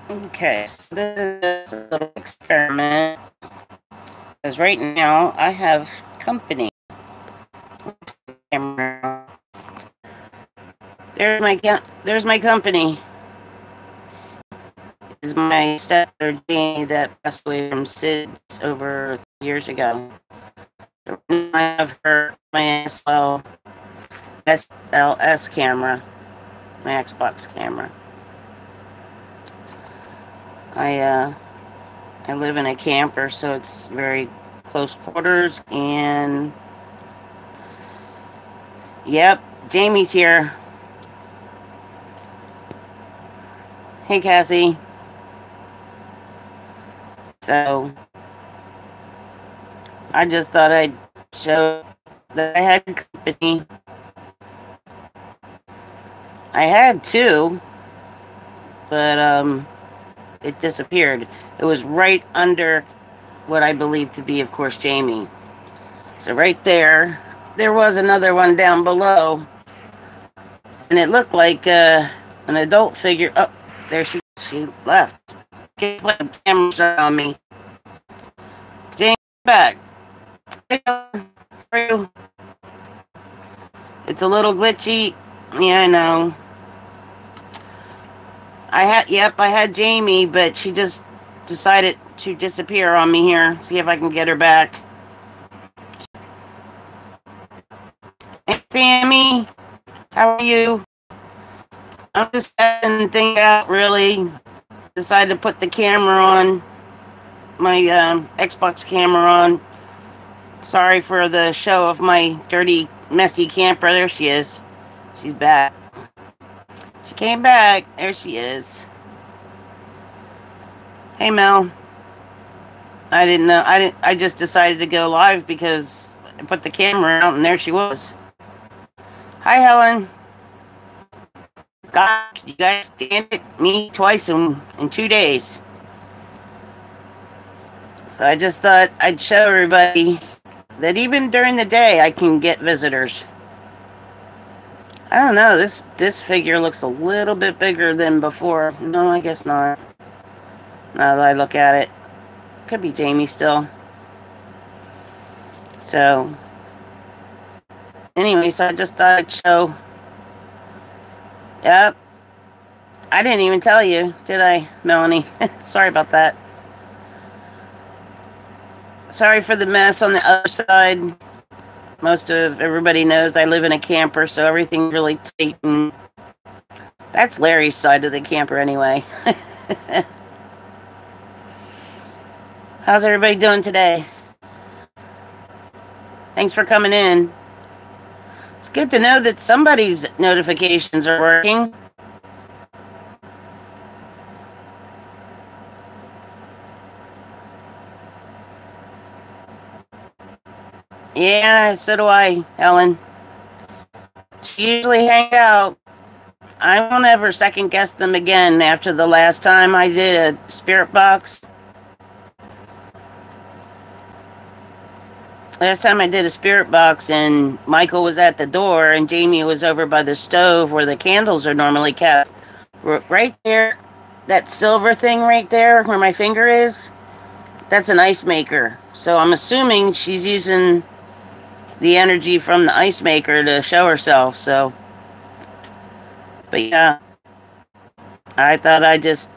Okay, so this is a little experiment. Because right now I have company. There's my company. This is my stepdaughter Janie that passed away from SIDS over 3 years ago. I have her my SLS camera, my Xbox camera. I I live in a camper, so it's very close quarters. And yep, Jamie's here. Hey, Cassie. So I just thought I'd show that I had company. I had two, but it disappeared. It was right under what I believe to be, of course, Jamie. So right there, there was another one down below, and it looked like an adult figure. Oh, there she left. Get the camera shut on me. Jamie, back. It's a little glitchy. Yeah, I know. I had Jamie, but she just decided to disappear on me here. See if I can get her back. Hey, Sammy, how are you? I'm just having things out, really. Decided to put the camera on, my Xbox camera on. Sorry for the show of my dirty, messy camper. There she is. She's back. She came back. There she is. Hey, Mel. I didn't know. I just decided to go live because I put the camera out and there she was. Hi, Helen. God, you guys stand it me twice in 2 days. So I just thought I'd show everybody that even during the day I can get visitors. I don't know. This figure looks a little bit bigger than before. No, I guess not. Now that I look at it. Could be Jamie still. So, anyway, so I just thought I'd show. Yep. I didn't even tell you, did I, Melanie? Sorry about that. Sorry for the mess on the other side. Most of everybody knows I live in a camper, so everything's really tight. And that's Larry's side of the camper anyway. How's everybody doing today? Thanks for coming in. It's good to know that somebody's notifications are working. Yeah, so do I, Helen. She usually hangs out. I won't ever second guess them again after the last time I did a spirit box. Last time I did a spirit box and Michael was at the door and Jamie was over by the stove where the candles are normally kept. Right there, that silver thing right there where my finger is, that's an ice maker. So I'm assuming she's using the energy from the ice maker to show herself. So, but yeah, I thought I'd just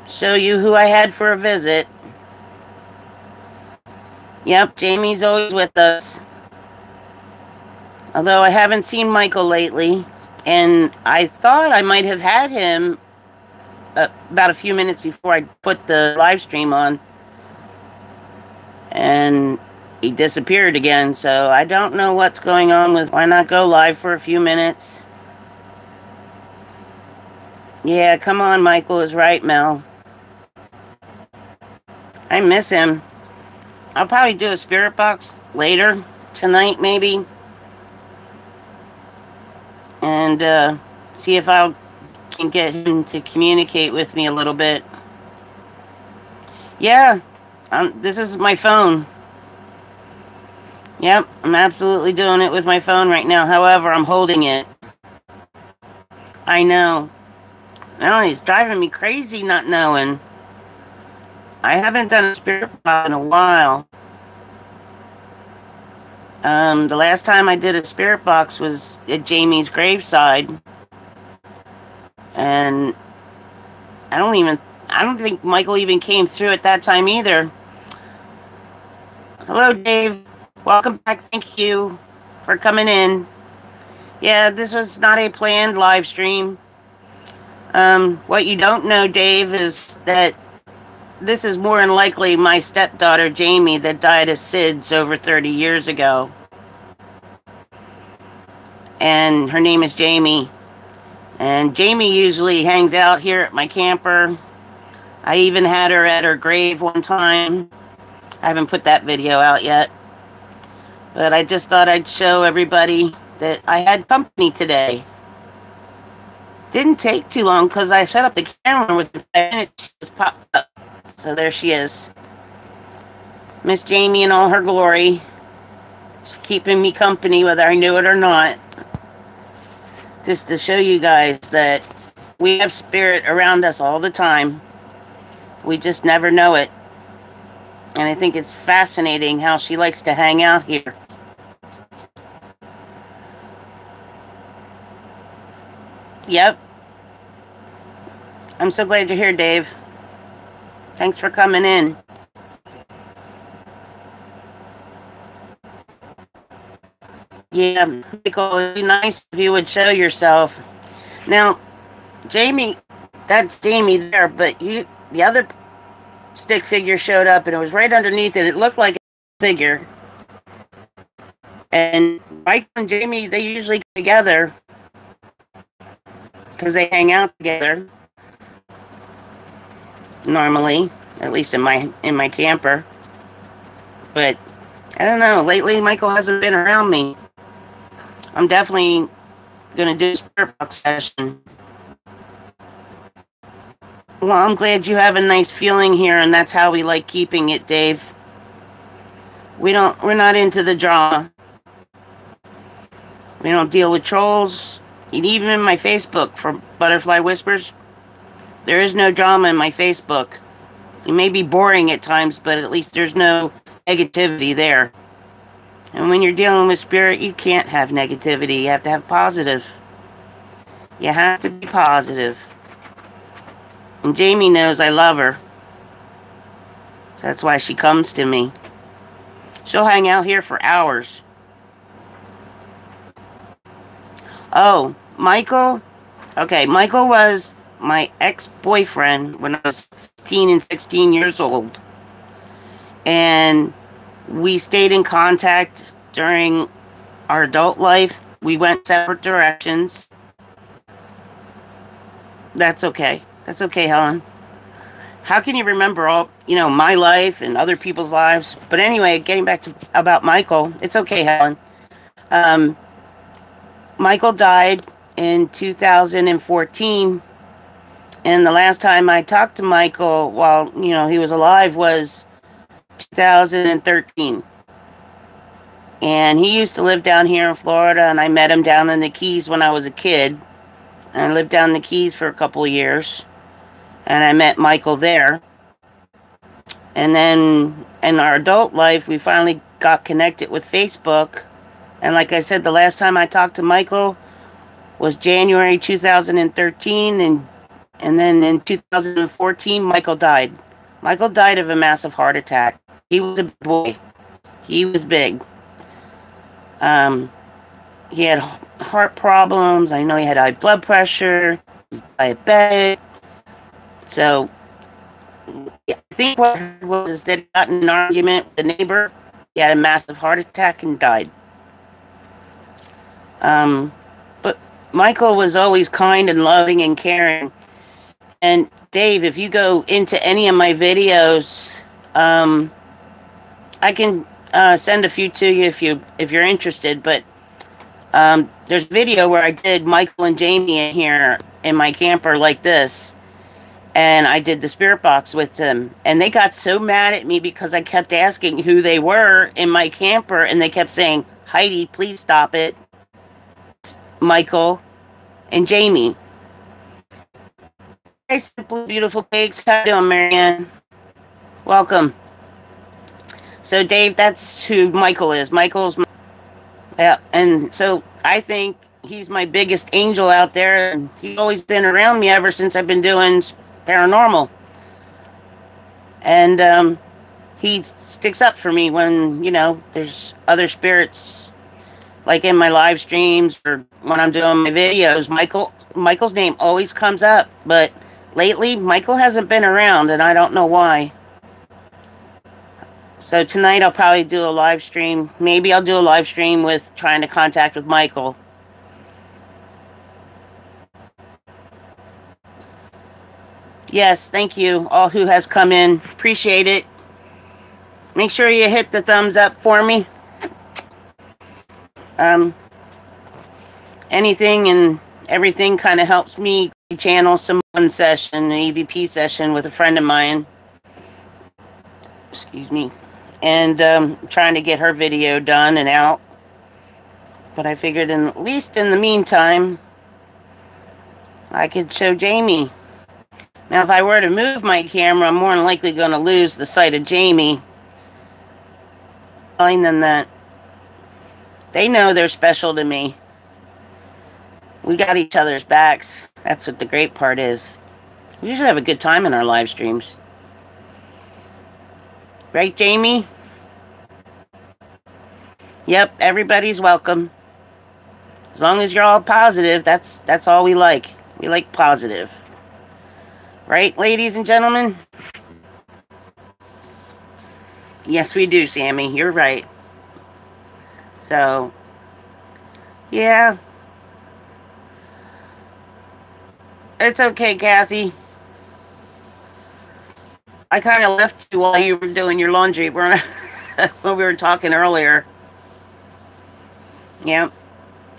show you who I had for a visit. Yep, Jamie's always with us. Although I haven't seen Michael lately, and I thought I might have had him about a few minutes before I put the live stream on. And he disappeared again, so I don't know what's going on with why not go live for a few minutes. Yeah, come on, Michael is right, Mel. I miss him. I'll probably do a spirit box later tonight, maybe. And see if I can get him to communicate with me a little bit. Yeah, this is my phone. Yep, I'm absolutely doing it with my phone right now. However, I'm holding it. I know. Well, he's driving me crazy not knowing. I haven't done a spirit box in a while. The last time I did a spirit box was at Jamie's graveside. And I don't think Michael even came through at that time either. Hello, Dave. Welcome back. Thank you for coming in. Yeah, this was not a planned live stream. What you don't know, Dave, is that this is more than likely my stepdaughter, Jamie, that died of SIDS over 30 years ago. And her name is Jamie. And Jamie usually hangs out here at my camper. I even had her at her grave one time. I haven't put that video out yet. But I just thought I'd show everybody that I had company today. Didn't take too long because I set up the camera within 5 minutes. She just popped up. So there she is. Miss Jamie in all her glory. She's keeping me company whether I knew it or not. Just to show you guys that we have spirit around us all the time. We just never know it. And I think it's fascinating how she likes to hang out here. Yep. I'm so glad you're here, Dave. Thanks for coming in. Yeah, Michael, it'd be nice if you would show yourself. Now, Jamie, that's Jamie there, but the other stick figure showed up and it was right underneath it. It looked like a figure. And Michael and Jamie, they usually get together because they hang out together. Normally, at least in my camper. But I don't know, lately Michael hasn't been around me. I'm definitely gonna do a spirit box session. Well, I'm glad you have a nice feeling here, and that's how we like keeping it, Dave. We're not into the drama. We don't deal with trolls. And even in my Facebook for Butterfly Whispers, there is no drama in my Facebook. It may be boring at times, but at least there's no negativity there. And when you're dealing with spirit, you can't have negativity. You have to have positive. You have to be positive. And Jamie knows I love her. So that's why she comes to me. She'll hang out here for hours. Oh, Michael? Okay, Michael was my ex-boyfriend when I was 15 and 16 years old. And we stayed in contact during our adult life. We went separate directions. That's okay. That's okay, Helen. How can you remember all, my life and other people's lives? But anyway, getting back to about Michael, it's okay, Helen. Michael died in 2014. And the last time I talked to Michael while, he was alive was 2013. And he used to live down here in Florida, and I met him down in the Keys when I was a kid. And I lived down in the Keys for a couple of years. And I met Michael there. And then in our adult life, we finally got connected with Facebook. And like I said, the last time I talked to Michael was January 2013. And then in 2014, Michael died. Michael died of a massive heart attack. He was a boy. He was big. He had heart problems. I know he had high blood pressure. He was diabetic. So, I think what I heard was that he got in an argument with a neighbor. He had a massive heart attack and died. But Michael was always kind and loving and caring. And Dave, if you go into any of my videos, I can send a few to you if you're interested. But there's a video where I did Michael and Jamie in here in my camper like this. And I did the spirit box with them. And they got so mad at me because I kept asking who they were in my camper. And they kept saying, Heidi, please stop it. Michael and Jamie. Hi, Simply Beautiful Cakes. How you doing, Marianne? Welcome. So, Dave, that's who Michael is. Yeah, and so I think he's my biggest angel out there, and he's always been around me ever since I've been doing paranormal. And he sticks up for me when, there's other spirits, like in my live streams or when I'm doing my videos. Michael's name always comes up, but lately Michael hasn't been around, and I don't know why. So tonight I'll probably do a live stream. Maybe I'll do a live stream with trying to contact with Michael. Yes, thank you, all who has come in. Appreciate it. Make sure you hit the thumbs up for me. Anything and everything kind of helps me channel some one session, an EVP session with a friend of mine. Excuse me. And trying to get her video done and out. But I figured at least in the meantime, I could show Jamie. Now, if I were to move my camera, I'm more than likely going to lose the sight of Jamie. Telling them that they know they're special to me. We got each other's backs. That's what the great part is. We usually have a good time in our live streams. Right, Jamie? Yep, everybody's welcome. As long as you're all positive, that's all we like. We like positive. Right, ladies and gentlemen? Yes, we do, Sammy. You're right. So, yeah. It's okay, Cassie. I kind of left you while you were doing your laundry when we were talking earlier. Yep.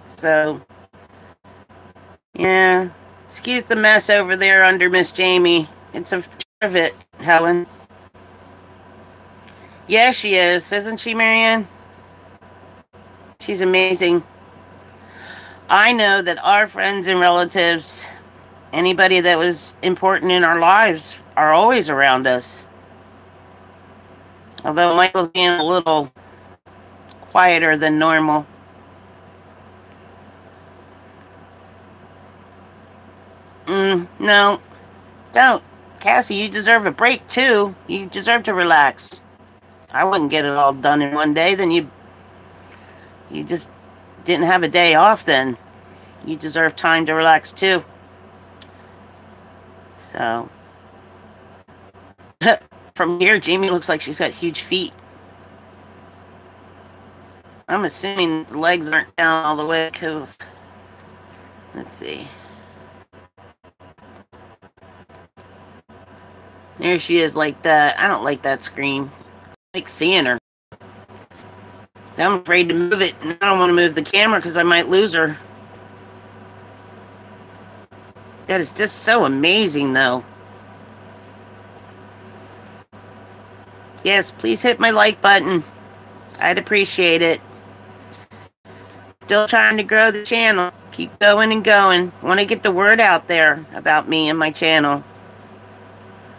So, yeah. Excuse the mess over there under Miss Jamie. It's a part of it, Helen. Yeah, she is. Isn't she, Marianne? She's amazing. I know that our friends and relatives, anybody that was important in our lives, are always around us. Although Michael's being a little quieter than normal. No. Don't. Cassie, you deserve a break, too. You deserve to relax. I wouldn't get it all done in one day. Then you just didn't have a day off then. You deserve time to relax, too. So. From here, Jamie looks like she's got huge feet. I'm assuming the legs aren't down all the way because, let's see. There she is like that. I don't like that screen. I like seeing her. I'm afraid to move it, and I don't want to move the camera because I might lose her. That is just so amazing, though. Yes, please hit my like button. I'd appreciate it. Still trying to grow the channel. Keep going and going. Want to get the word out there about me and my channel.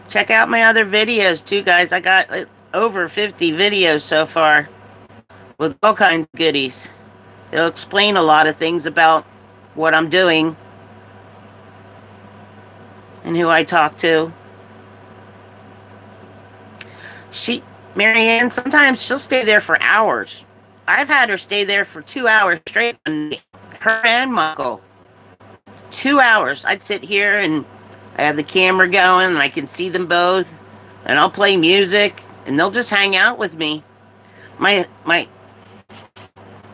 Check out my other videos too, guys. I got over 50 videos so far with all kinds of goodies. It'll explain a lot of things about what I'm doing and who I talk to. Marianne, sometimes she'll stay there for hours. I've had her stay there for 2 hours straight. Her and Michael. 2 hours. I'd sit here and I have the camera going and I can see them both. And I'll play music and they'll just hang out with me.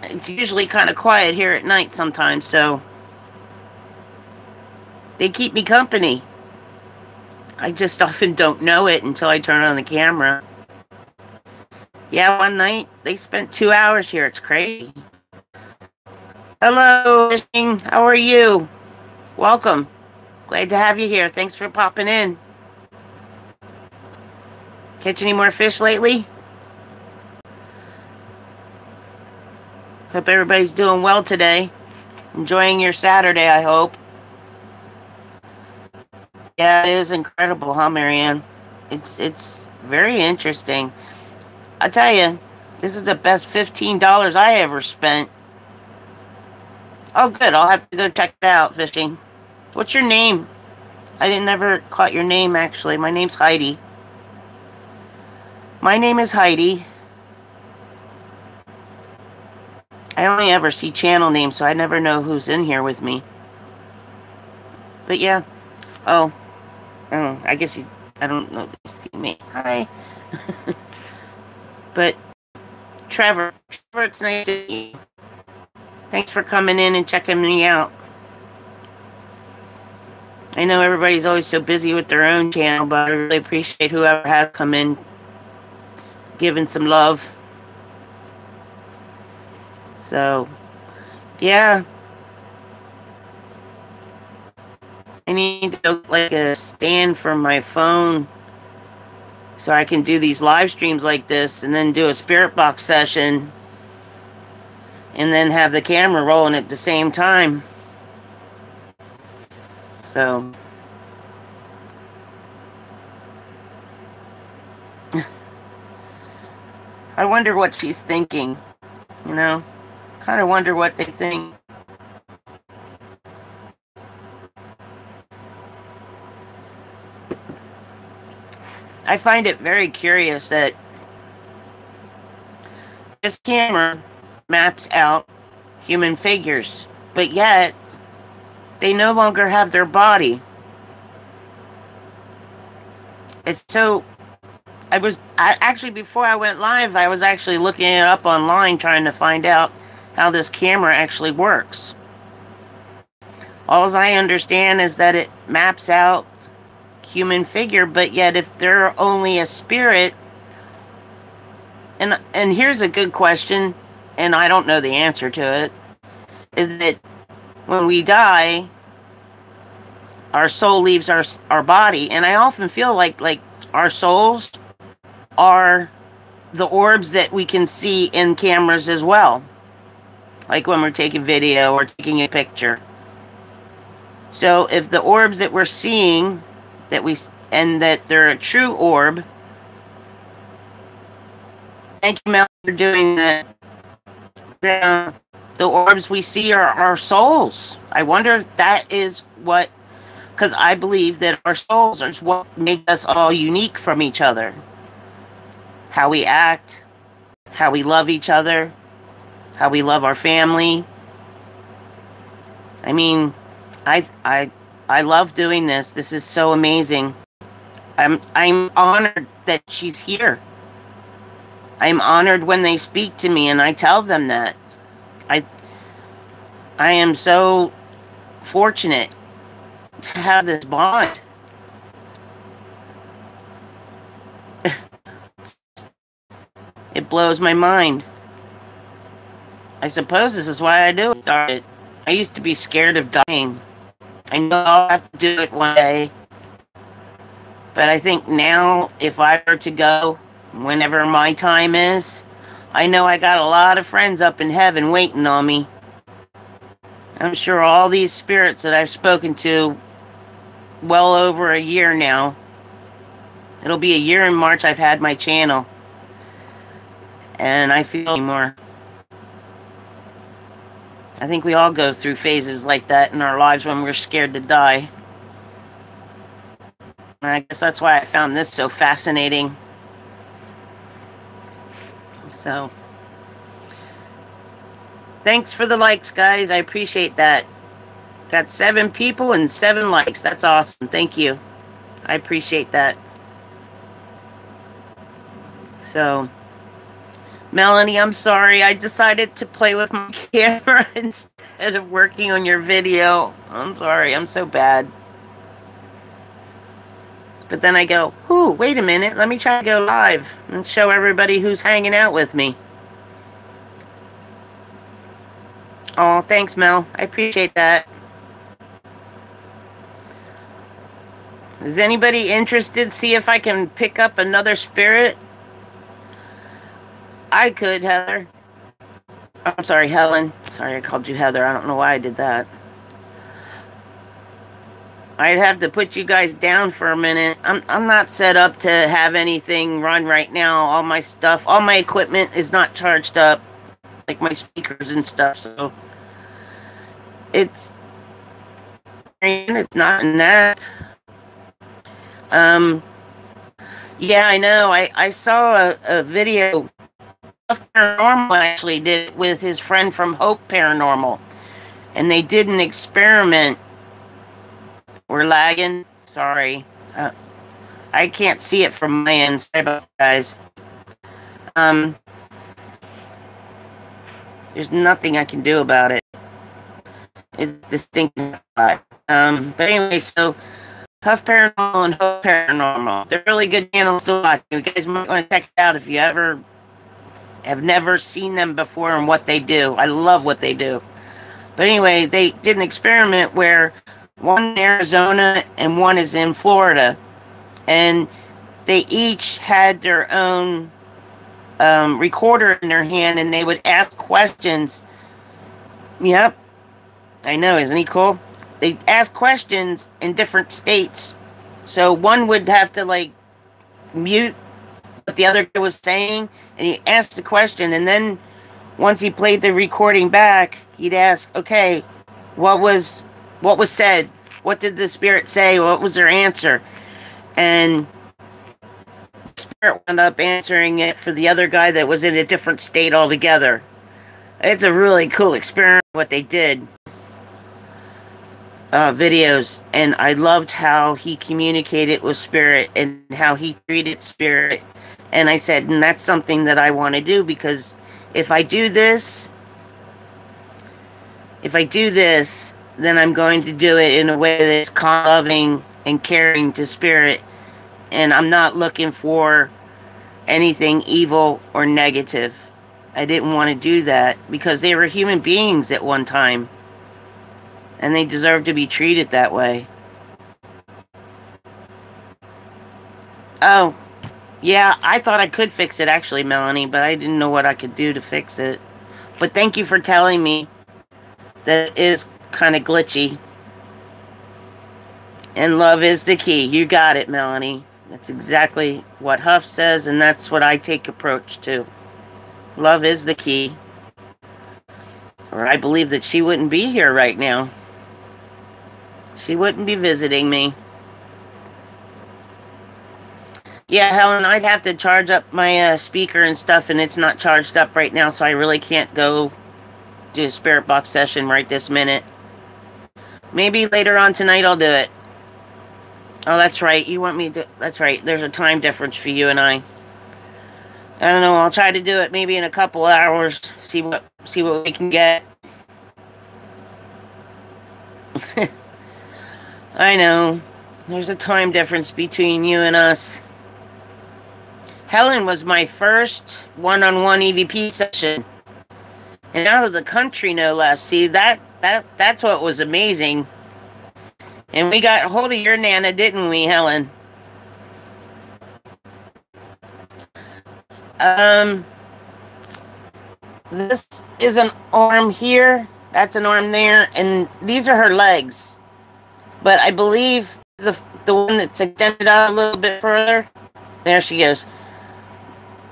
It's usually kind of quiet here at night sometimes, so they keep me company. I just often don't know it until I turn on the camera. Yeah, one night they spent 2 hours here. It's crazy. Hello, Fishing. How are you? Welcome. Glad to have you here. Thanks for popping in. Catch any more fish lately? Hope everybody's doing well today. Enjoying your Saturday, I hope. Yeah, it is incredible, huh, Marianne? It's very interesting. I tell you, this is the best $15 I ever spent. Oh, good. I'll have to go check it out, fishing. What's your name? I didn't never caught your name, actually. My name's Heidi. My name is Heidi. I only ever see channel names, so I never know who's in here with me. But yeah. Oh. Oh, I guess you... I don't know. You see me. Hi. But, Trevor, it's nice to meet you. Thanks for coming in and checking me out. I know everybody's always so busy with their own channel, but I really appreciate whoever has come in, giving some love. So, yeah. I need to go like a stand for my phone so I can do these live streams like this and then do a spirit box session and then have the camera rolling at the same time. So, I wonder what she's thinking, you know? Kind of wonder what they think. I find it very curious that this camera maps out human figures, but yet they no longer have their body. It's so... actually, before I went live, I was actually looking it up online trying to find out how this camera actually works. All I understand is that it maps out human figure, but yet if they're only a spirit, and here's a good question, and I don't know the answer to it, is that when we die, our soul leaves our body, and I often feel like our souls are the orbs that we can see in cameras as well, like when we're taking video or taking a picture. So if the orbs that we're seeing, that they're a true orb. Thank you, Mel, for doing that. The orbs we see are our souls. I wonder if that is what, because I believe that our souls are what make us all unique from each other. How we act, how we love each other, how we love our family. I mean, I love doing this. This is so amazing. I'm honored that she's here. I'm honored when they speak to me and I tell them that. I am so fortunate to have this bond. It blows my mind. I suppose this is why I do it. I used to be scared of dying. I know I'll have to do it one day. But I think now, if I were to go, whenever my time is, I know I got a lot of friends up in heaven waiting on me. I'm sure all these spirits that I've spoken to well over a year now. It'll be a year in March I've had my channel. And I feel anymore. I think we all go through phases like that in our lives when we're scared to die. And I guess that's why I found this so fascinating. So, thanks for the likes, guys. I appreciate that. Got 7 people and 7 likes. That's awesome. Thank you. I appreciate that. So, Melanie, I'm sorry. I decided to play with my camera instead of working on your video. I'm sorry. I'm so bad. But then I go, ooh, wait a minute. Let me try to go live and show everybody who's hanging out with me. Oh, thanks, Mel. I appreciate that. Is anybody interested? See if I can pick up another spirit? I could, Heather. I'm sorry, Helen. Sorry, I called you Heather. I don't know why I did that. I'd have to put you guys down for a minute. I'm not set up to have anything run right now. All my stuff, all my equipment is not charged up, like my speakers and stuff. So it's not in that. Yeah, I know. I saw a video of Paranormal actually did it with his friend from Hope Paranormal, and they did an experiment. We're lagging. Sorry. I can't see it from my end. Sorry about that, guys. There's nothing I can do about it. It's distinct. But anyway, so Huff Paranormal and Hope Paranormal. They're really good channels to watch. You guys might want to check it out if you ever have never seen them before and what they do. I love what they do. But anyway, they did an experiment where one in Arizona and one is in Florida. And they each had their own recorder in their hand, and they would ask questions. Yep. I know, isn't he cool? They ask questions in different states. So one would have to, like, mute what the other guy was saying, and he asked the question, and then once he played the recording back, he'd ask, okay, what was said? What did the spirit say? What was their answer? And the spirit wound up answering it for the other guy that was in a different state altogether. It's a really cool experiment what they did. Videos, and I loved how he communicated with spirit and how he treated spirit. And I said, and that's something that I want to do, because if I do this, then I'm going to do it in a way that's calm, loving, and caring to spirit. And I'm not looking for anything evil or negative. I didn't want to do that because they were human beings at one time. And they deserve to be treated that way. Oh, yeah, I thought I could fix it actually, Melanie, but I didn't know what I could do to fix it. But thank you for telling me that it is kind of glitchy. And love is the key. You got it, Melanie. That's exactly what Huff says, and that's what I take approach to. Love is the key. Or I believe that she wouldn't be here right now. She wouldn't be visiting me. Yeah, Helen, I'd have to charge up my speaker and stuff, and it's not charged up right now, so I really can't go do a spirit box session right this minute. Maybe later on tonight I'll do it. Oh, that's right. You want me to... That's right. There's a time difference for you and I. I don't know. I'll try to do it maybe in a couple hours. See what we can get. I know. There's a time difference between you and us. Helen was my first one-on-one EVP session. And out of the country, no less. See, that's what was amazing. And we got a hold of your Nana, didn't we, Helen? This is an arm here. That's an arm there. And these are her legs. But I believe the one that's extended out a little bit further, there she goes.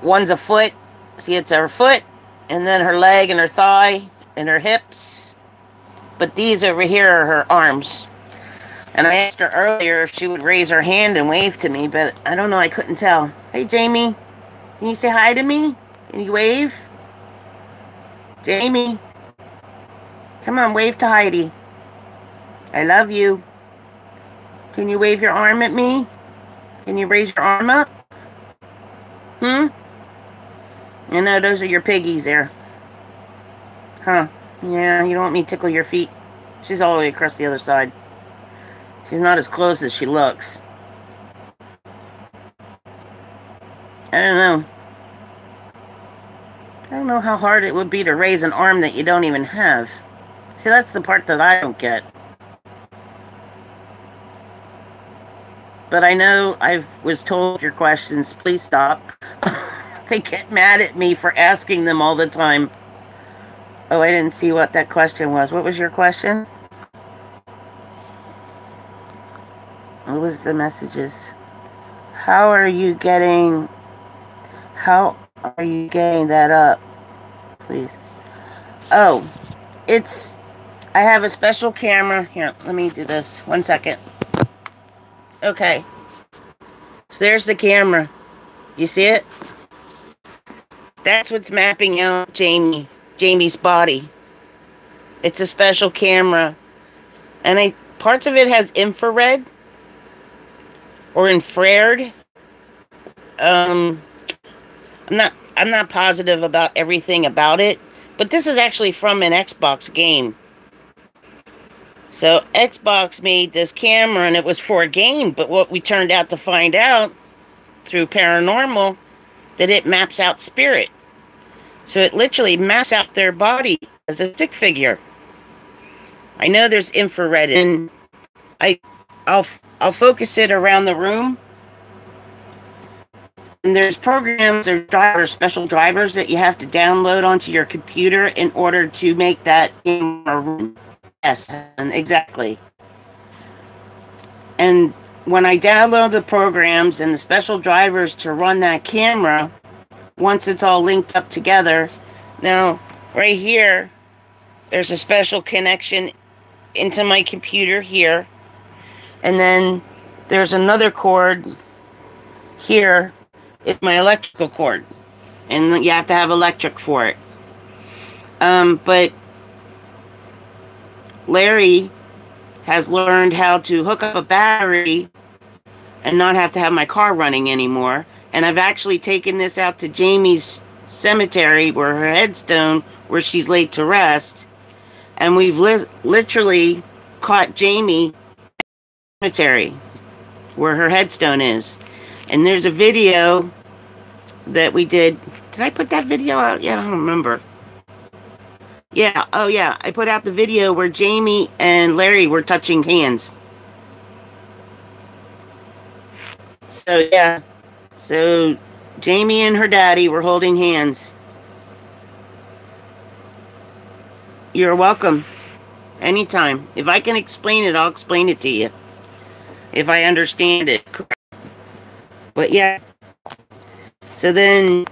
One's a foot. See, it's her foot, and then her leg and her thigh and her hips. But these over here are her arms. And I asked her earlier if she would raise her hand and wave to me, but I don't know, I couldn't tell. Hey, Jamie, can you say hi to me? Can you wave? Jamie, come on, wave to Heidi. I love you. Can you wave your arm at me? Can you raise your arm up? I know, those are your piggies there. Huh. Yeah, you don't want me to tickle your feet. She's all the way across the other side. She's not as close as she looks. I don't know. I don't know how hard it would be to raise an arm that you don't even have. See, that's the part that I don't get. But I know I was told your questions. Please stop. They get mad at me for asking them all the time. Oh, I didn't see what that question was. What was your question? What was the messages? How are you getting that up? Please. Oh, I have a special camera. Here, let me do this. 1 second. Okay. So there's the camera. You see it? That's what's mapping out Jamie's body. It's a special camera. And parts of it has infrared or infrared. I'm not positive about everything about it, but this is actually from an Xbox game. So Xbox made this camera and it was for a game, but what we turned out to find out through Paranormal, that it maps out spirit. So it literally maps out their body as a stick figure. I know there's infrared, and I'll focus it around the room. And there's programs or drivers, special drivers that you have to download onto your computer in order to make that camera. Yes, and exactly. And when I download the programs and the special drivers to run that camera, once it's all linked up together, now right here, there's a special connection into my computer here. And then there's another cord here. It's my electrical cord. And you have to have electric for it. But Larry has learned how to hook up a battery and not have to have my car running anymore. And I've actually taken this out to Jamie's cemetery, where her headstone, where she's laid to rest. And we've literally caught Jamie in the cemetery where her headstone is. And there's a video that we did. Did I put that video out yet? I don't remember. Yeah, oh yeah. I put out the video where Jamie and Larry were touching hands. So yeah. So Jamie and her daddy were holding hands. You're welcome. Anytime. If I can explain it, I'll explain it to you. If I understand it. But yeah. So then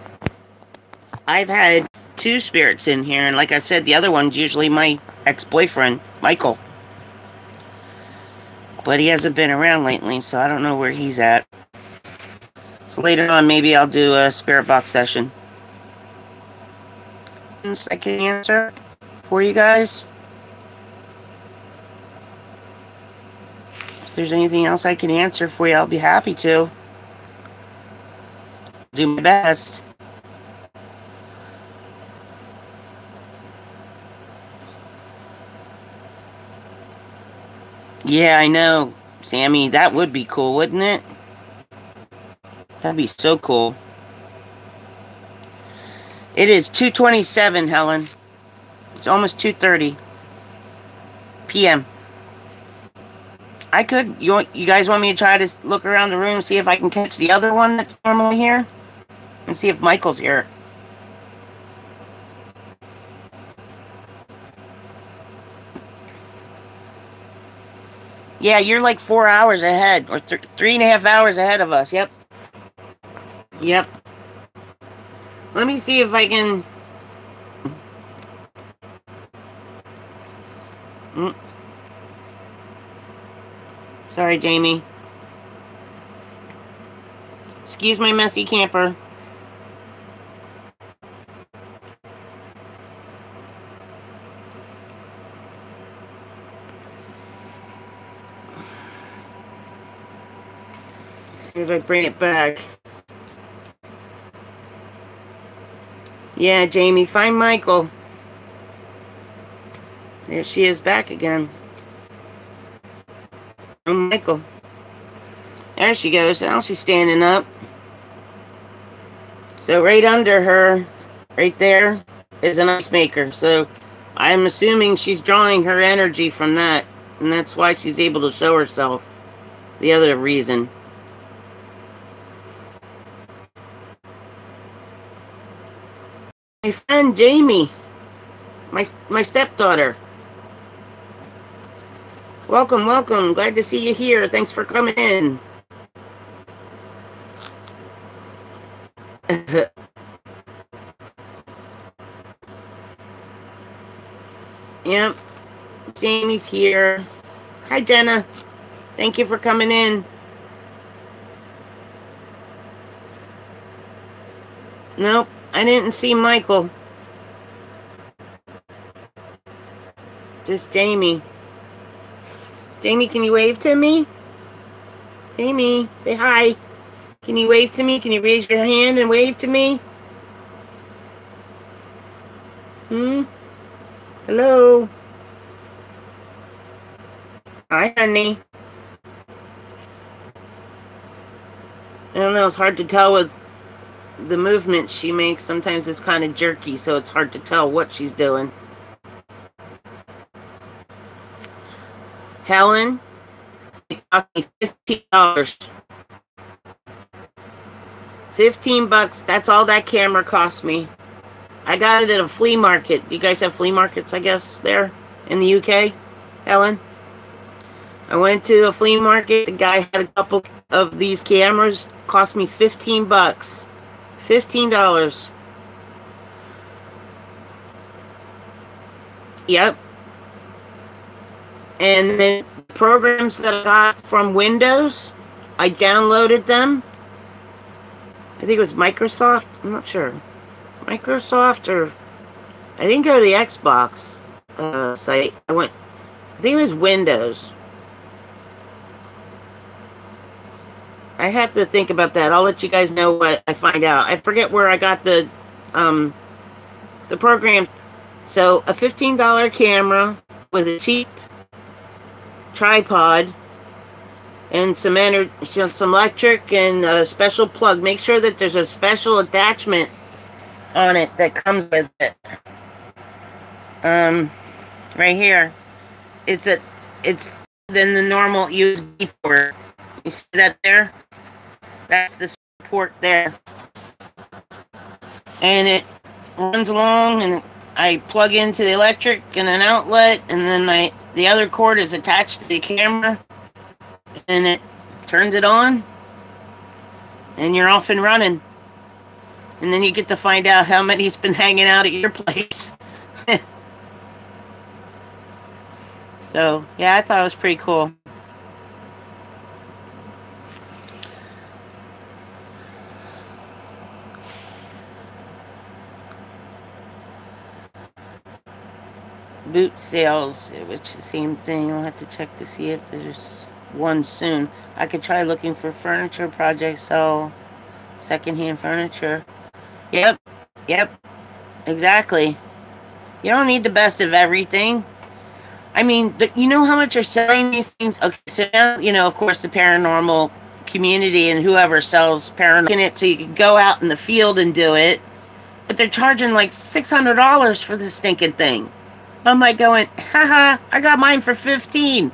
I've had 2 spirits in here, and like I said, the other one's usually my ex-boyfriend, Michael. But he hasn't been around lately, so I don't know where he's at. So later on, maybe I'll do a spirit box session. I can answer for you guys. If there's anything else I can answer for you, I'll be happy to. Do my best. Yeah, I know, Sammy. That would be cool, wouldn't it? That'd be so cool. It is 2:27, Helen. It's almost 2:30 p.m. I could. You guys want me to try to look around the room, see if I can catch the other one that's normally here? And see if Michael's here. Yeah, you're like 4 hours ahead, or 3.5 hours ahead of us. Yep. Yep. Let me see if I can... Sorry, Jamie. Excuse my messy camper. See if I bring it back. Yeah, Jamie, find Michael. There she is back again. Oh, Michael. There she goes. Now she's standing up. So right under her, right there, is an ice maker. So I'm assuming she's drawing her energy from that. And that's why she's able to show herself. The other reason. My friend Jamie. My stepdaughter. Welcome, welcome. Glad to see you here. Thanks for coming in. Yep. Jamie's here. Hi, Jenna. Thank you for coming in. Nope, I didn't see Michael. Just Jamie. Jamie, can you wave to me? Jamie, say hi. Can you wave to me? Can you raise your hand and wave to me? Hello? Hi, honey. I don't know, it's hard to tell with the movements she makes. Sometimes it's kind of jerky, so it's hard to tell what she's doing. Helen, it cost me $15. $15, that's all that camera cost me. I got it at a flea market. You guys have flea markets, I guess, there in the UK, Helen? I went to a flea market. The guy had a couple of these cameras. Cost me $15. $15. Yep. And the programs that I got from Windows, I downloaded them. I think it was Microsoft. I'm not sure. Microsoft, or I didn't go to the Xbox site. I think it was Windows. I have to think about that. I'll let you guys know what I find out. I forget where I got the program. So a $15 camera with a cheap tripod and some electric and a special plug. Make sure that there's a special attachment on it that comes with it. Right here. It's than the normal USB port. You see that there? That's the port there. And it runs along, and I plug into the electric and an outlet, and then the other cord is attached to the camera, and it turns it on, and you're off and running. And then you get to find out how many's been hanging out at your place. So, yeah, I thought it was pretty cool. Boot sales, which is the same thing. I'll have to check to see if there's one soon. I could try looking for furniture projects, sell secondhand furniture. Yep, exactly. You don't need the best of everything. I mean, you know how much you're selling these things? Okay, so now, you know, of course, the paranormal community and whoever sells paranormal in it, so you can go out in the field and do it. But they're charging like $600 for this stinking thing. I'm like going, haha, I got mine for $15.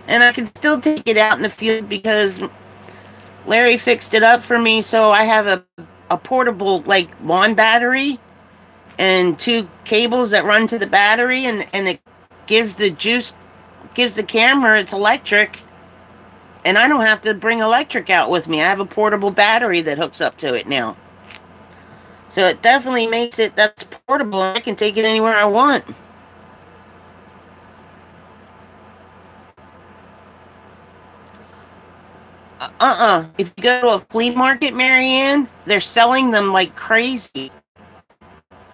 And I can still take it out in the field because Larry fixed it up for me, so I have a portable, like, lawn battery and 2 cables that run to the battery, and it gives the camera its electric, and I don't have to bring electric out with me. I have a portable battery that hooks up to it now. So it definitely makes it that's portable, and I can take it anywhere I want. If you go to a flea market, Marianne, they're selling them like crazy.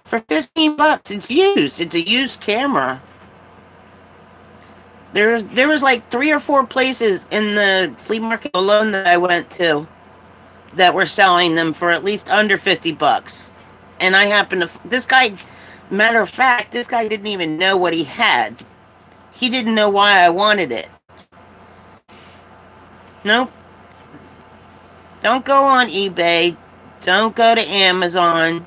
For $15, it's used. It's a used camera. There was like 3 or 4 places in the flea market alone that I went to that were selling them for at least under $50. And I happened to... This guy... Matter of fact, this guy didn't even know what he had. He didn't know why I wanted it. Nope. Don't go on eBay. Don't go to Amazon.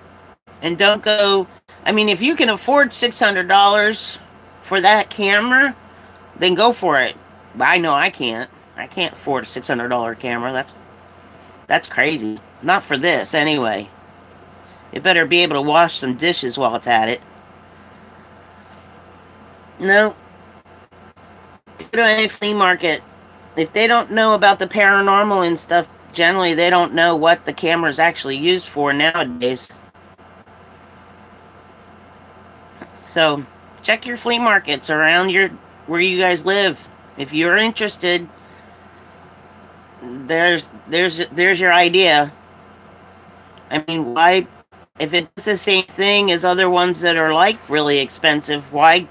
And don't go... I mean, if you can afford $600 for that camera, then go for it. But I know I can't. I can't afford a $600 camera. That's crazy. Not for this, anyway. It better be able to wash some dishes while it's at it. No. to any flea market, if they don't know about the paranormal and stuff, generally they don't know what the camera is actually used for nowadays. So check your flea markets around where you guys live. If you're interested, there's your idea. I mean, why, if it's the same thing as other ones that are like really expensive, why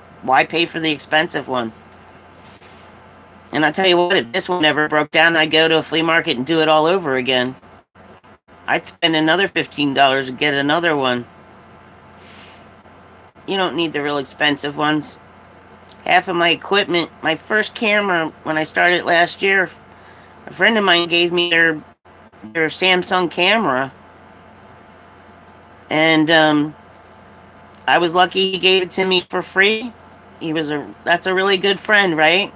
pay for the expensive one? And I'll tell you what, if this one never broke down, I'd go to a flea market and do it all over again. I'd spend another $15 to get another one. You don't need the real expensive ones. Half of my equipment, my first camera, when I started last year, a friend of mine gave me their Samsung camera. And I was lucky he gave it to me for free. That's a really good friend, right?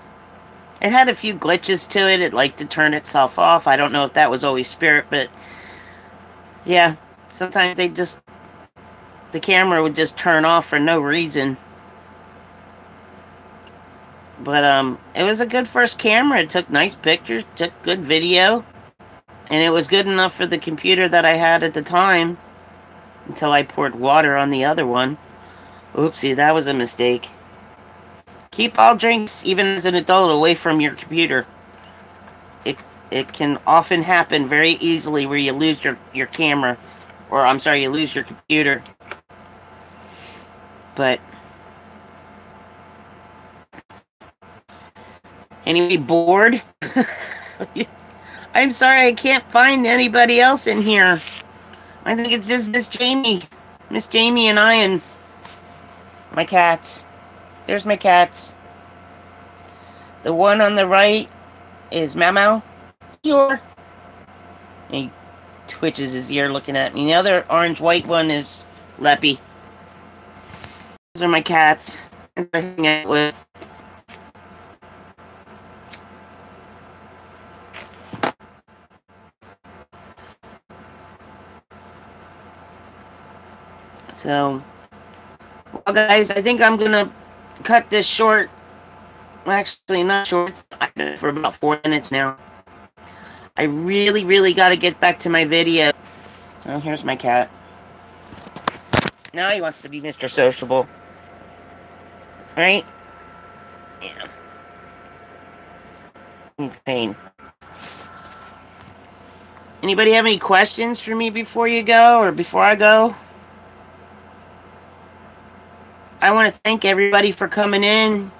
It had a few glitches to it. It liked to turn itself off. I don't know if that was always spirit, but yeah, sometimes the camera would just turn off for no reason. But it was a good first camera. It took nice pictures, took good video, and it was good enough for the computer that I had at the time until I poured water on the other one. Oopsie, that was a mistake. Keep all drinks, even as an adult, away from your computer. It can often happen very easily where you lose your camera. Or, I'm sorry, you lose your computer. But anybody bored? I'm sorry, I can't find anybody else in here. I think it's just Miss Jamie. Miss Jamie and I and my cats. There's my cats. The one on the right is Mamo. He twitches his ear looking at me. The other orange-white one is Leppy. Those are my cats. I'm hanging out with. So, well, guys, I think I'm gonna cut this short. Well, actually, not short. I've been for about 4 minutes now. I really got to get back to my video. Oh, here's my cat. Now he wants to be Mr. Sociable. Right? Yeah. In pain. Anybody have any questions for me before you go, or before I go? I want to thank everybody for coming in.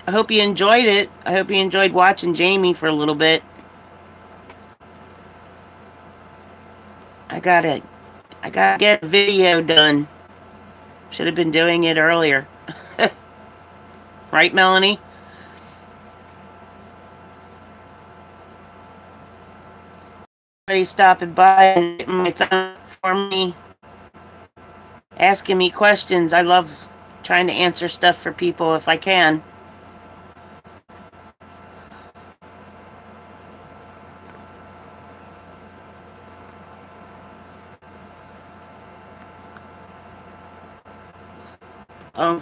I hope you enjoyed it. I hope you enjoyed watching Jamie for a little bit. I gotta get a video done. Should have been doing it earlier. Right, Melanie? Everybody stopping by and getting my thumb for me. Asking me questions. I love trying to answer stuff for people if I can.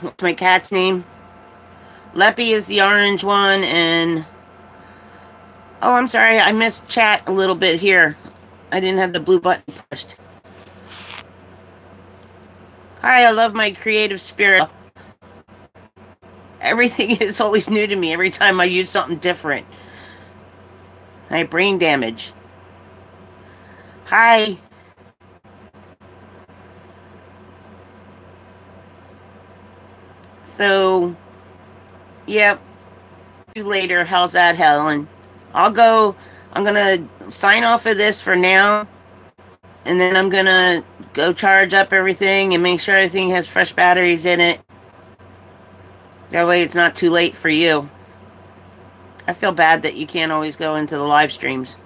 What's my cat's name? Leppy is the orange one, and oh, I'm sorry, I missed chat a little bit here. I didn't have the blue button pushed. Hi, I love my creative spirit. Everything is always new to me every time I use something different. I have brain damage. Hi. So, yep. See you later. How's that, Helen? I'm gonna sign off of this for now. And then I'm gonna go charge up everything and make sure everything has fresh batteries in it. That way it's not too late for you. I feel bad that you can't always go into the live streams.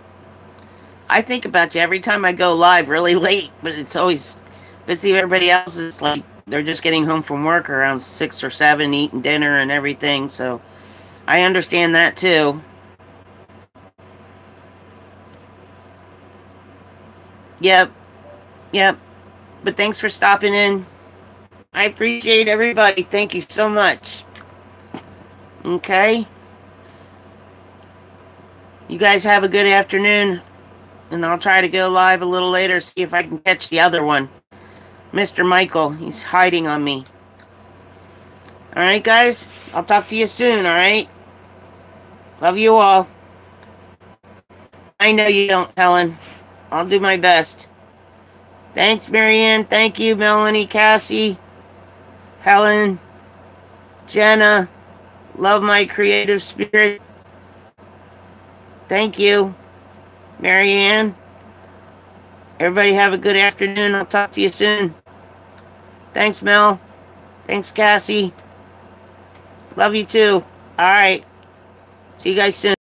I think about you every time I go live really late, but it's always... But see, everybody else is like, they're just getting home from work around 6 or 7, eating dinner and everything, so I understand that too. Yep. But thanks for stopping in. I appreciate everybody. Thank you so much. Okay? You guys have a good afternoon, and I'll try to go live a little later, see if I can catch the other one. Mr. Michael, he's hiding on me. Alright, guys? I'll talk to you soon, alright? Love you all. I know you don't, Helen. I'll do my best. Thanks, Marianne. Thank you, Melanie, Cassie, Helen, Jenna. Love my creative spirit. Thank you, Marianne. Everybody have a good afternoon. I'll talk to you soon. Thanks, Mel. Thanks, Cassie. Love you too. All right. See you guys soon.